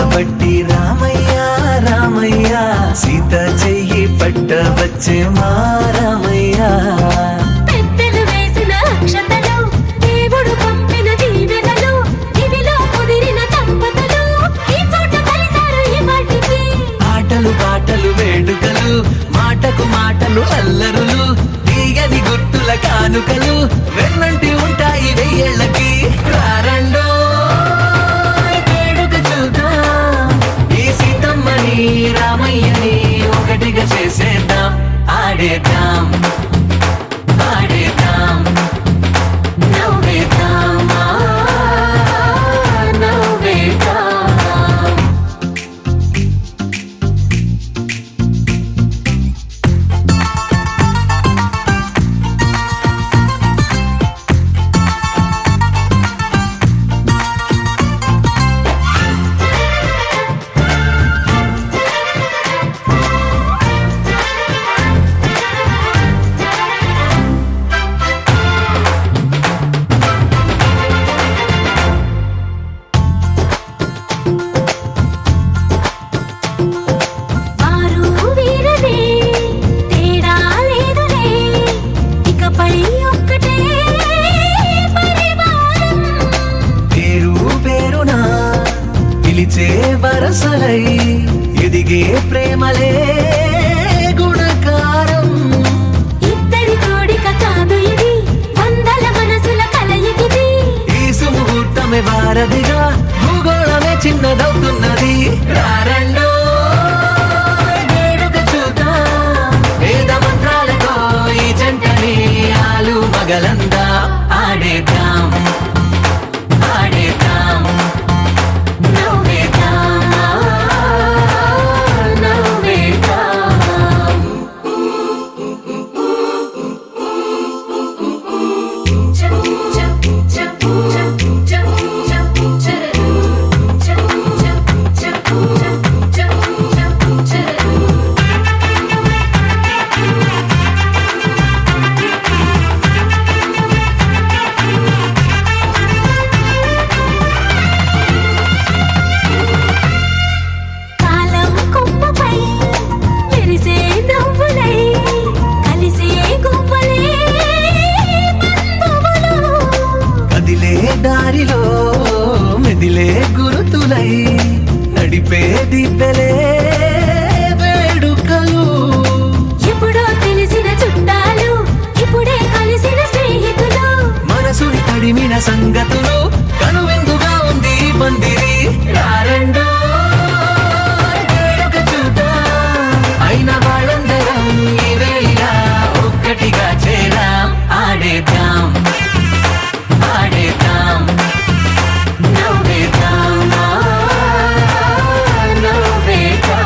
పట్టి రామయ్య రామయ్య సీత చెయ్యి పట్ట వచ్చే మా రామయ్య పెద్దలు వేసిన అక్షతలు దేవుడు పంపిన దీవెనలు ఇవిలో కుదిరిన దంపతులు ఈ చోట కలిసారు ఈ వాటికి ఆటలు పాటలు వేడుకలు మాటకు మాటలు అల్లరులు తీయని గుర్తుల కానుకలు వెన్నంటి ఉంటాయి వెయ్యేళ్ళకి రారండో రామయ్యని ఒకటిగా చేసేద్దాం ఆడేద్దాం ఆడేద్దాం నవ్వేద్దాం నవ్వేద్దాం వరసలై ఎదిగే ప్రేమలే గుణకారం ఇద్దరి కోడిక కాదు ఇది వందల మనసుల కలయికిది ఈ సుముహూర్తమే వారధిగా భూగోళమే చిన్నదవుతున్నది రారండో వేడుక చూద్దాం వేద మంత్రాలతో ఈ జంటని ఆలు మగలందా ఆడేద్దాం ఆడేద్దాం దివ్వెలే వేడుకలు. ఎప్పుడో తెలిసిన చుట్టాలు ఇప్పుడే కలిసిన స్నేహితులు. మనసుని తడిమిన సంగతులు కనువిందుగా ఉంది ఈ పందిరి. రారండో వేడుక చూద్దాం, అయిన వాళ్ళందరం ఈ వేళ ఒక్కటిగా చేరాం. ఆడేద్దాం ఆడేద్దాం నవ్వేద్దాం నవ్వేద్దాం.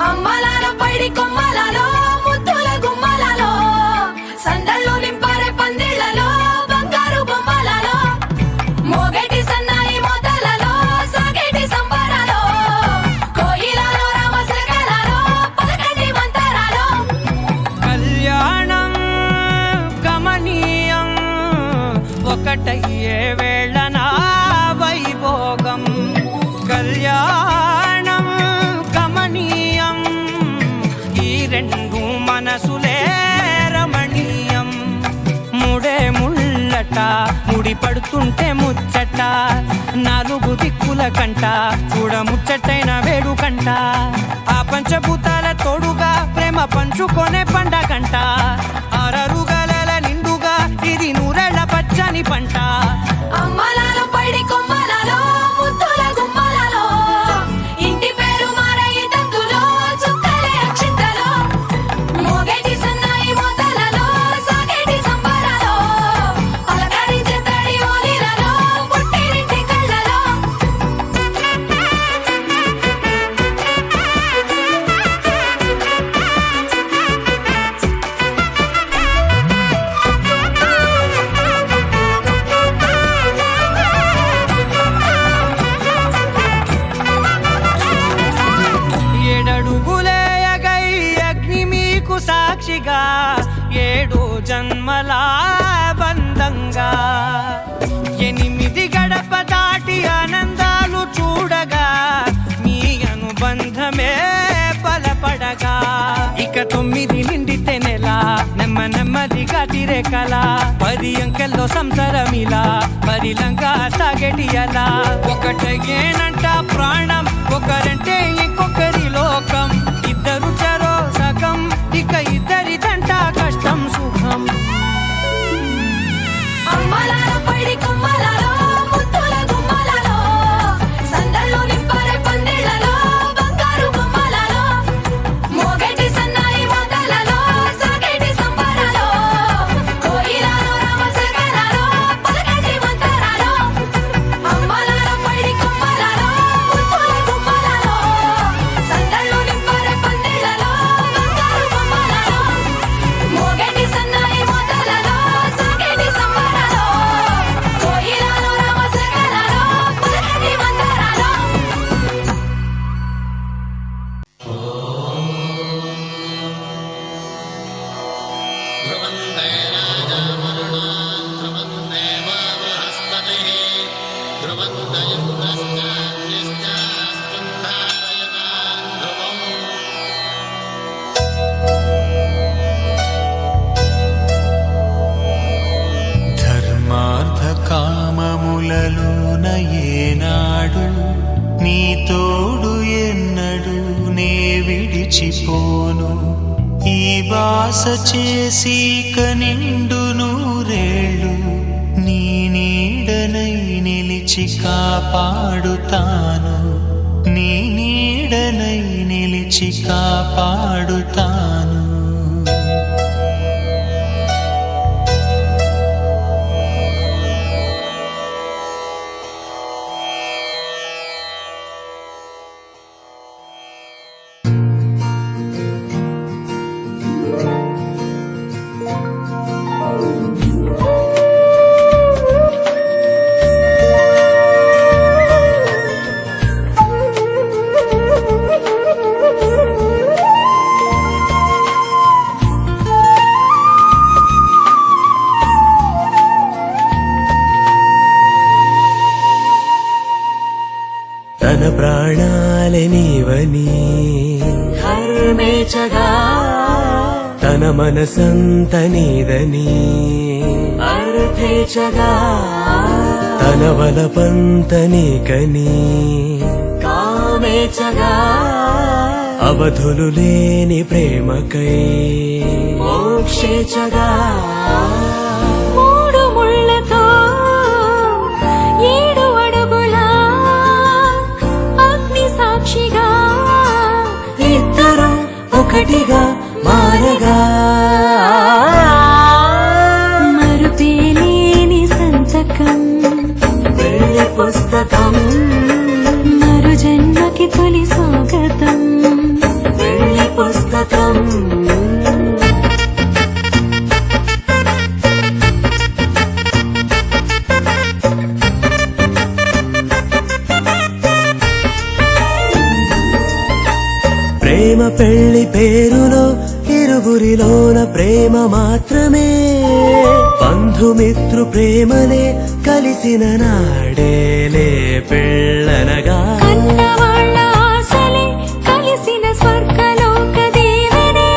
అమ్మలాలో పైడి కొమ్మలలో ముద్దుల గుమ్మలలో సందళ్ళు నింపారే పందిళ్లలో బంగారు బొమ్మలలో మోగేటి సన్నాయి మోతలలో సాగేటి సంబరాలో కోయిలలో రామశకలలో పలకటి మంతరాలో. కళ్యాణం గమనీయం ఒకటయ్యే వేళ నా వైభోగం. కళ్యాణం గమనీయం ఈ రెండు మనసులే రమణీయం. ముడే ముళ్ళట ముడి పడుతుంటే ముచ్చట నాలుగు దిక్కుల కంట చూడ ముచ్చటైన వేడుకంట. ఆ పంచభూతాల తోడుగా ప్రేమ పంచుకొనే పండగంట. అరరుగలల నిండుగా ఇది నూరెళ్ళ పచ్చని పంట. అమ్మలాలో పైడి కొమ్మలలో ముద్దుల గుమ్మలలో ఇంటి పేరు మారయి తందులో చుక్కలే అక్షింతలో మోగేటి సన్నాయి మోతలలో సాగేటి సంబరాలో పలకరించే తడి ఓలిలలో పుట్టినింటి కళ్ళలో. ఏడడుగులే ఎగై అగ్ని మీకు సాక్షిగా 7 జన్మల బంధంగా 8 గడప దాటి ఆనందాలు చూడగా మీ అనుబంధమే బలపడగా. ఇక 9 నిండితే నెల నెమ్మదిగా తిరే కల 10 అంకెల్లో సంసారమిలా పరిలంగా సాగటి అలా. ఒకటేనంట ప్రాణం ఒకరంటే ఇంకొకరి లోకం. ఇద్దరు చరో సగం ఇక ఇద్దరిదంట కష్టం సుఖం. అమ్మలాలో పైడి కొమ్మలలో ముద్దుల గుమ్మలలో సందళ్ళు నింపారే పందిళ్లలో బంగారు బొమ్మలలో మోగేటి సన్నాయి మోతలలో సాగేటి సంబరాలో కోయిలలో రామశకలలో పలకటి మంతరాలో. అమ్మలాలో పైడి కొమ్మలలో ముద్దుల గుమ్మలలో సందళ్ళు నింపారే పందిళ్లలో బంగారు బొమ్మలలో మోగేటి సన్నాయి మోతలలో సాగేటి సంబరాలో కోయిలలో రామశకలలో పలకటి మంతరాలో. ధర్మార్థ కామములలోన ఏనాడు నీ తోడు ఎన్నడు నే విడిచిపోను. ఈ బాస చేసి నిండు నూరేళ్ళు నీ నీడనై నిలిచి కాపాడుతాను. నీ నీడనై నిలిచి కాపాడుతాను. తన ప్రాణాలే నీవని హర్మేచగా తన మనసంత నీదని అర్థేచగా తన వలపంత నీకని కామేచగా అవధులు లేని ప్రేమకై మోక్షేచగా మూడు ముళ్ళతో 7 అడుగుల అగ్ని సాక్షిగా ఇద్దరు ఒకటిగా మారగా మరుపేలేని సంతకం వెళ్ళి పుస్తకం మరు జన్మకి తొలి స్వాగతం వెళ్ళి పుస్తకం ప్రేమ పెళ్లి పేరులో ఇరువురిలోన ప్రేమ మాత్రమే బంధుమిత్రు ప్రేమలే కలిసిన నాడేలే పెళ్ళనగా కన్నవాళ్ళ ఆశలే కలిసిన స్వర్గలోక దేవనే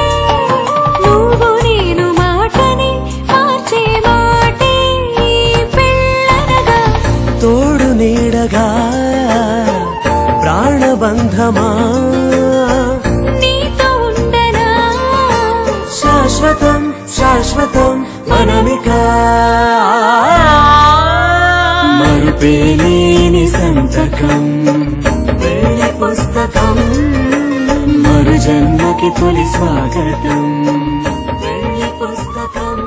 నువ్వు నేను మాటని మార్చే మాటే పెళ్ళనగా తోడు నీడగా ప్రాణబంధమా నీతో ఉండనా శాశ్వతం శాశ్వతం మనమిక మరుపేలేని సంతకం వెళ్ళి పుస్తకం మరు జన్మకి తొలి స్వాగతం వెళ్ళి పుస్తకం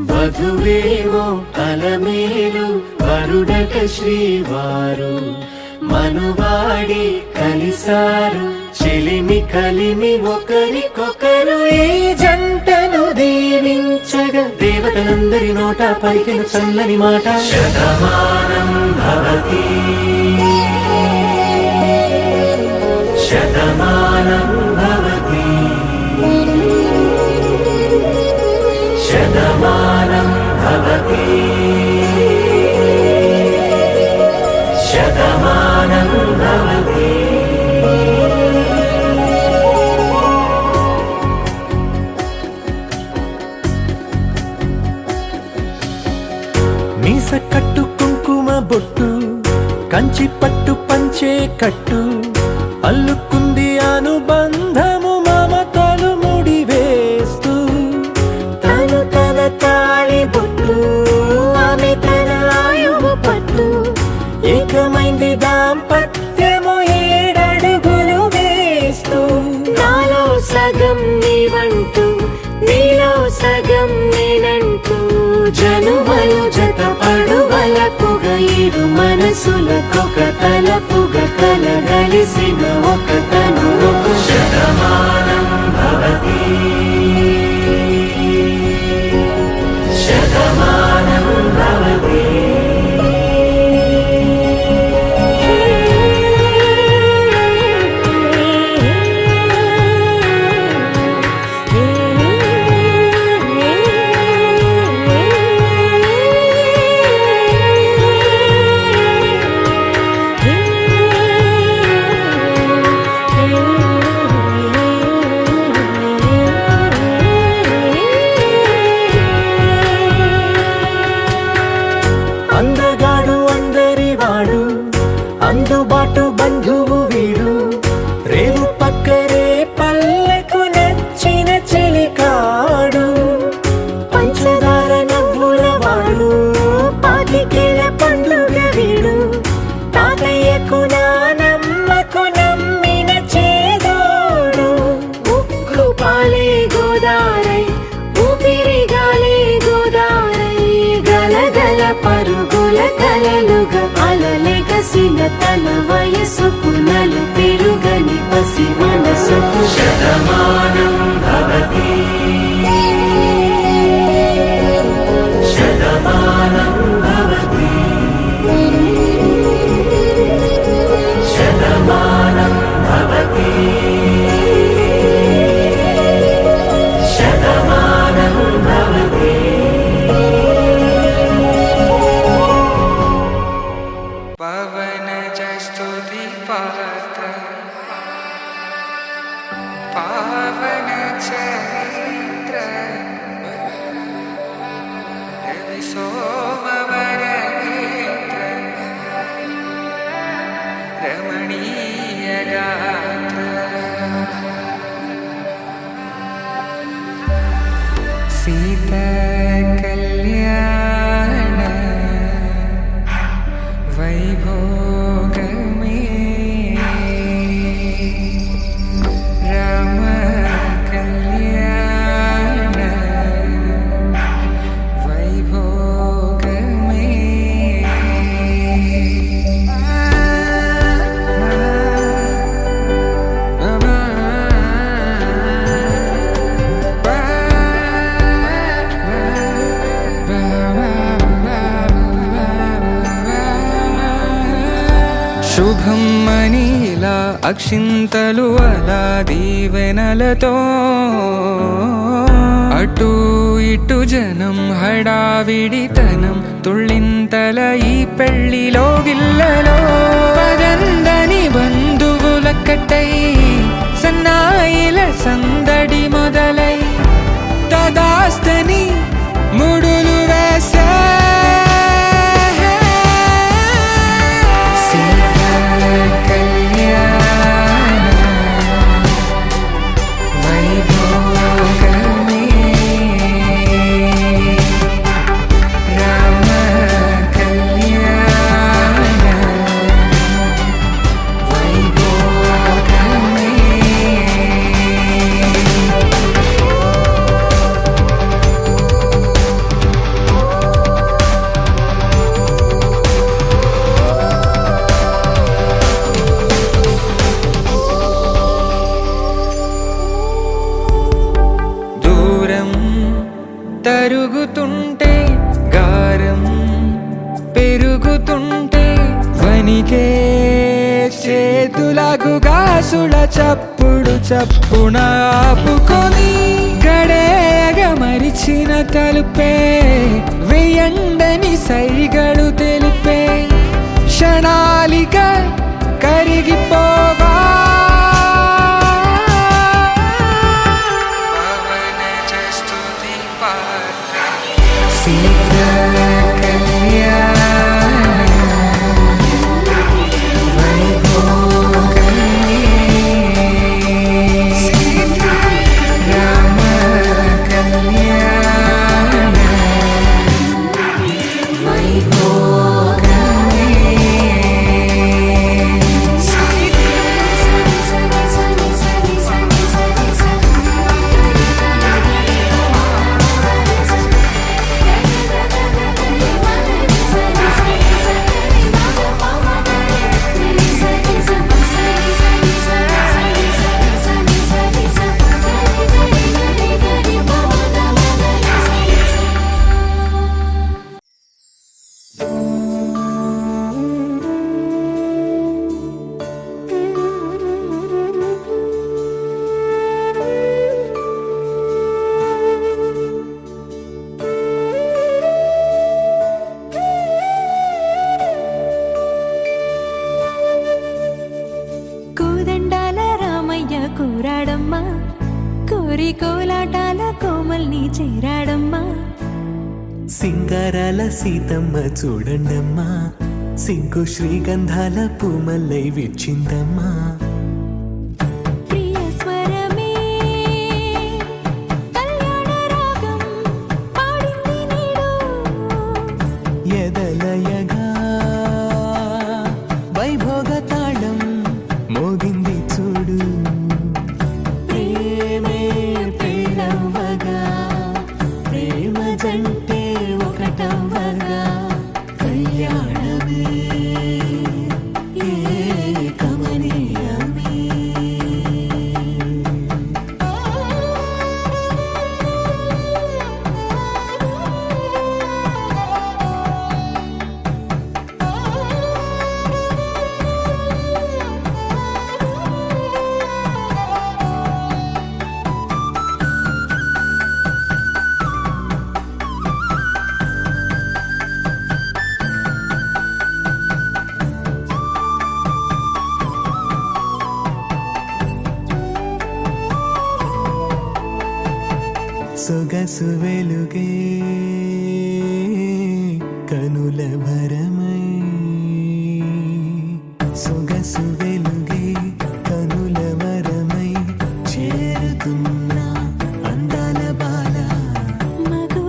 వధువేవో అలమేలు వరుడక శ్రీవారు మనువాడి కలిసారు చెలిమి కలిమి ఒకరికొకరు ఈ జంటను దీవించగా దేవతలందరి నోట పలికిన చల్లని మాట శతమానం భవతి శతమానం భవతి శతమానం భవతి శతమానం భవతి మీస కట్టు కుంకుమ బొట్టు కంచి పట్టు పంచే కట్టు అల్లుకుంది అనుబంధము మమతలు ముడివేస్తూ తను తన తాళి బొట్టు ఆమె తన ఆయువు పట్టు ఏకమైంది దాంపత్యము 7 అడుగులు వేస్తూ నాలో సగం నీవంటూ నీలో సగం నేనంటూ జనుమలు జత పడువలపుగ ఇరు మనసులకొక తలపుగ కలగలిసిన ఒక తను ఒక శతమానం భవతి శతమానం భవతి అందగాడు అందరి వాడు అందుబాటు బంధువు వీడు రేవు పక్కరే పల్లెకు నచ్చిన చెలికాడు పంచదార నవ్వుల వాడు పాతికేల పండుగ వీడు తాతయ్యకు నానమ్మకు నమ్మిన చేదోడు ఉక్కు పాలే గోదారై ఊపిరి గాలే గోదారై గలగల పరుగుల కలలుగా అలలెగసిన తన వయసుకు నలు పెరుగని పసి మనసుకు శతమానం భవతి శతమానం భవతి శతమానం కళ్యాణ వైభోగమే రామ కళ్యాణ వైభోగమే శుభం మనీలా అక్షింతలు అలా దీవెనలతో అటు ఇటు జనం హడావిడితనం తుళ్ళింతల ఈ పెళ్లిలో గిల్లలో పదందని బంధువుల కట్టై సన్నాయిల సందడి మొదలై తదాస్తని ముడులు వేసే తరుగుతుంటే గారం పెరుగుతుంటే వనికే చేతులకు గాసుల చప్పుడు చప్పున ఆపుకొని గడేగ మరిచిన తలుపే వెయ్యండని సైగడు తెలిపే క్షణాలిక కరిగిపోవా కూరాడమ్మా కోరి కోలాటాల కోమల్ని చేరాడమ్మా సింగారాల సీతమ్మ చూడండమ్మా సింకు శ్రీగంధాల పూమల్లై విచ్చిందమ్మా ప్రియ స్వరమే కళ్యాణ రాగం పాడింది నీడు ఎదలయగా వైభోగ తాళం మోగింది చూడు ప్రేమే పెళ్ళవ్వగా ప్రేమ జంటే ఒకటవ్వగా కళ్యాణమే కమనీయమే సొగసు వెలుగే కనుల భరమై సొగసు వెలుగే కనుల వరమై చేరుతున్నా అందాల బాల మగు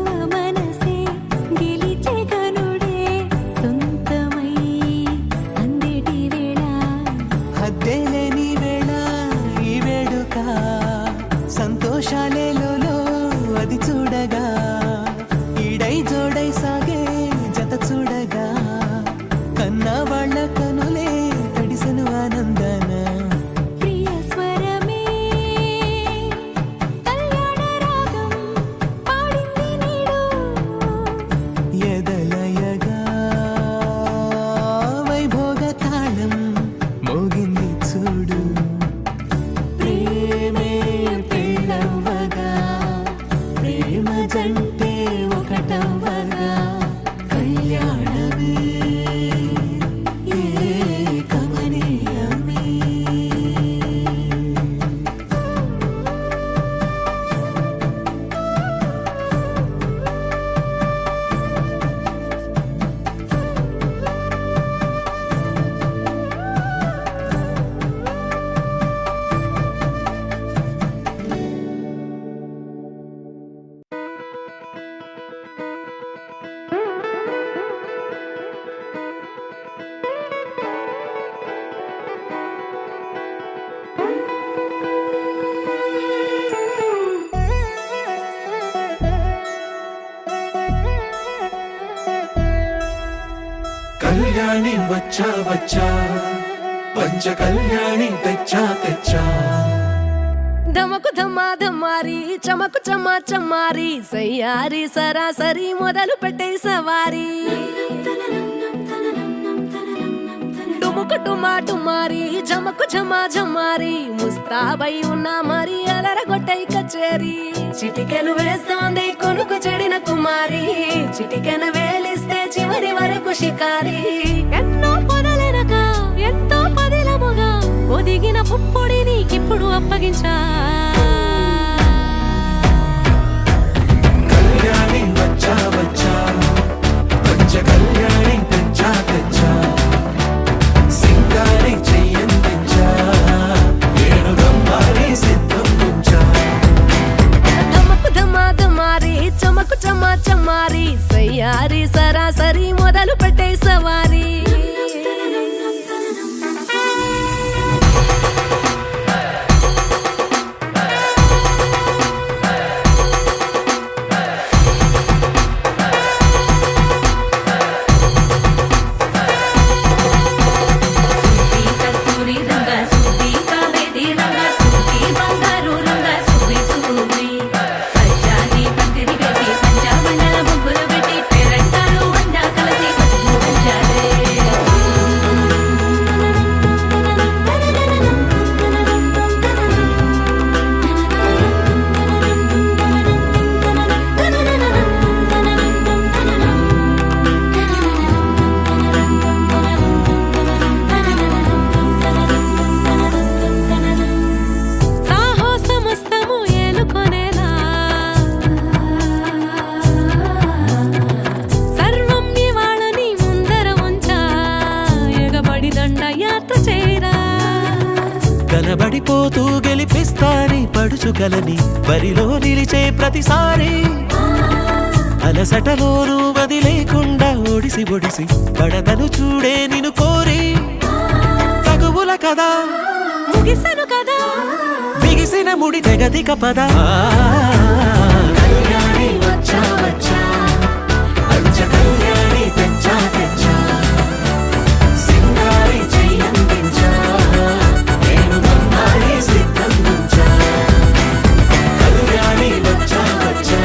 కళ్యాణి వచ్చా వచ్చా పంచ కళ్యాణి తెచ్చా తెచ్చా ధమకు ధమ్మా ధమ్మారి చమకు చమ్మా చమ్మారి సయ్యారి సరాసరి మొదలు పెట్టే సవారి డుముకు డుమా డుమారి జమకు ఝమా ఝమారి ముస్తాబై ఉన్నా మరి అలరగొట్టై కచేరి చిటికెలు వేస్తోంది కొనుకు చెడిన కుమారి చిటికెన వేలిస్తే చివరి వరకు షికారి ఎన్నో పొదలెనక ఎంతో పదిలముగా ఒదిగిన పుప్పొడి నీకిప్పుడు అప్పగించా కళ్యాణి వచ్చా వచ్చా పంచ కళ్యాణి తెచ్చా తెచ్చా సింగారి చెయ్యందించా ఏడు గమ్మారి సిద్ధం ఉంచా ధమకు ధమా ధమారి చమకు చమ్మా చమ్మారి సయ్యారి సరాసరి మొదలు పెట్టే సవారి కనబడిపోతూ గెలిపిస్తాని పడుచుకలని బరిలో నిలిచే ప్రతిసారి అలసటలోనూ వదిలేకుండా ఒడిసి ఒడిసి పడతను చూడే నిన్ను కోరి తగువుల కదా ముగిసను కదా బిగిసిన ముడి తెగదిక పద కళ్యాణి వచ్చా వచ్చా పంచ కళ్యాణి తెచ్చా తెచ్చా సింగారి చెయ్యందించా ఏడు గమ్మారి సిద్ధం ఉంచా కళ్యాణి వచ్చా వచ్చా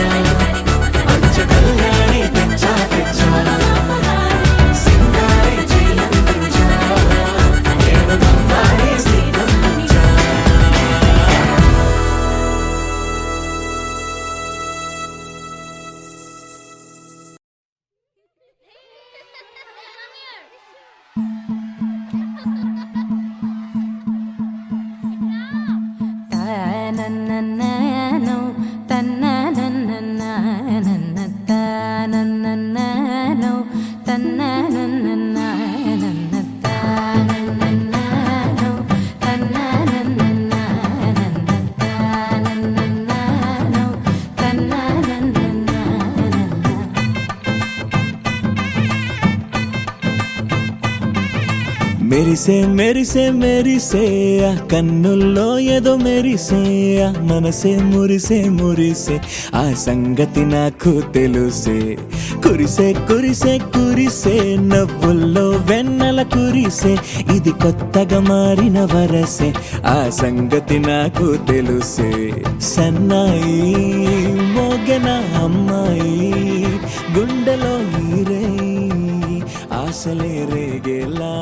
పంచ కళ్యాణి తెచ్చా తెచ్చా సింగారి చెయ్యందించా ఏడు గమ్మారి సిద్ధం ఉంచా తనననననో తననననననన తనననననో తననననననన తనననననో తననననననన తనననననో తననననననన మెరిసే మెరిసే మెరిసే ఆ కన్నుల్లో ఏదో మెరిసే ఆ మనసే మురిసే మురిసే ఆ సంగతి నాకు తెలుసే కురిసే కురిసే కురిసే నవ్వుల్లో వెన్నెల కురిసే ఇది కొత్తగా మారిన వరసే ఆ సంగతి నాకు తెలుసే సన్నాయి మోగన అమ్మాయి గుండెలో ఈరే ఆశలే రేగేలా